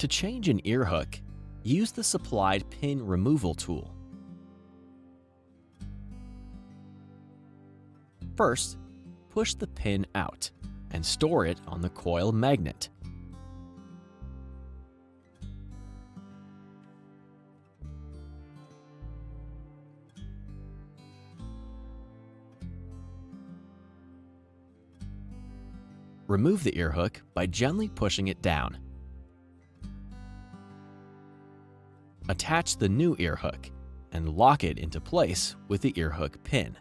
To change an ear hook, use the supplied pin removal tool. First, push the pin out and store it on the coil magnet. Remove the ear hook by gently pushing it down. Attach the new ear hook and lock it into place with the ear hook pin.